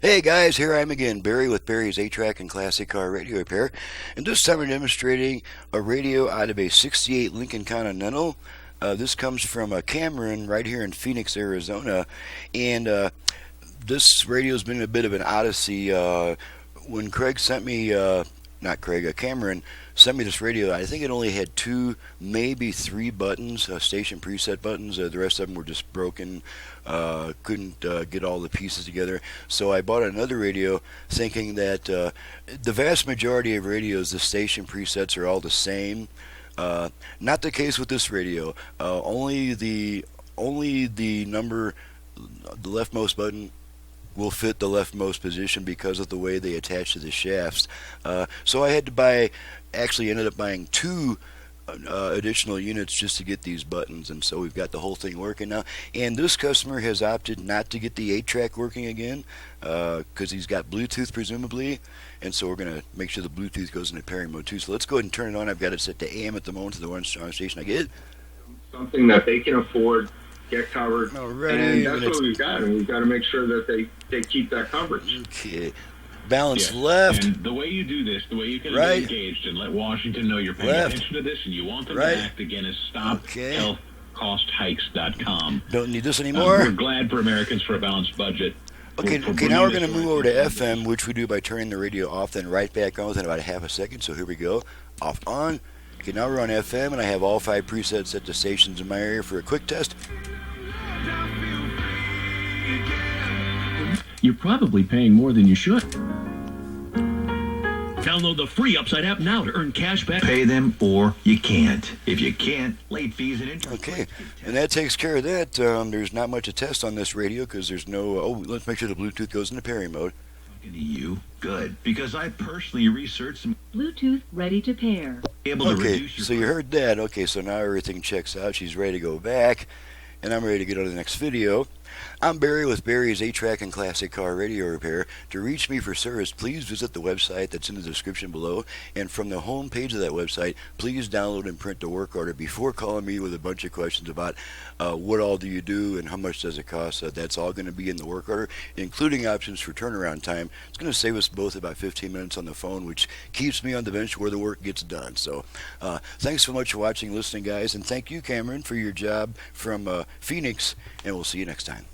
Hey guys, here I am again, Barry with Barry's 8-Track and Classic Car Radio Repair. And this time we're demonstrating a radio out of a 68 Lincoln Continental. This comes from Cameron right here in Phoenix, Arizona. And this radio's been a bit of an odyssey. When Craig sent me, not Craig, Cameron sent me this radio, I think it only had 2, maybe 3 buttons, station preset buttons. The rest of them were just broken. Couldn't get all the pieces together. So I bought another radio thinking that the vast majority of radios, the station presets are all the same. Not the case with this radio. Only the number, the leftmost button will fit the leftmost position because of the way they attach to the shafts. So I had to ended up buying 2 additional units just to get these buttons, and so we've got the whole thing working now. And this customer has opted not to get the 8-track working again because he's got Bluetooth presumably, and so we're going to make sure the Bluetooth goes into pairing mode too. So let's go ahead and turn it on. I've got it set to AM at the moment to the one station I get. Something that they can afford, get covered, Alrighty, and that's what we've got, and we've got to make sure that they keep that coverage. Okay. Balance left. And the way you do this, the way you can Right. get engaged and let Washington know you're paying Left. attention to this and you want them Right. to act again is stophealthcosthikes.com. Don't need this We're anymore. glad for Americans for a balanced budget. Okay, For now we're bringing going to this move over to right FM, which we do by turning the radio off, then right back on within about a half a second. So here we go. Off, on. Okay, now we're on FM, and I have all 5 presets set to stations in my area for a quick test. You're probably paying more than you should. Download the free Upside app now to earn cash back. Pay them or you can't. If you can't, late fees and interest. Okay, and that takes care of that. There's not much to test on this radio because there's no... Oh, let's make sure the Bluetooth goes into pairing mode. Talking to you? Good. Because I personally researched some Bluetooth ready to pair. able to Okay, reduce your so you heard that. Okay, so now everything checks out. She's ready to go back, and I'm ready to get on to the next video. I'm Barry with Barry's 8-Track and Classic Car Radio Repair. To reach me for service, please visit the website that's in the description below. And from the home page of that website, please download and print the work order before calling me with a bunch of questions about what all do you do and how much does it cost. That's all going to be in the work order, including options for turnaround time. It's going to save us both about 15 minutes on the phone, which keeps me on the bench where the work gets done. So thanks so much for watching, listening, guys. And thank you, Cameron, for your job from Phoenix. And we'll see you next time.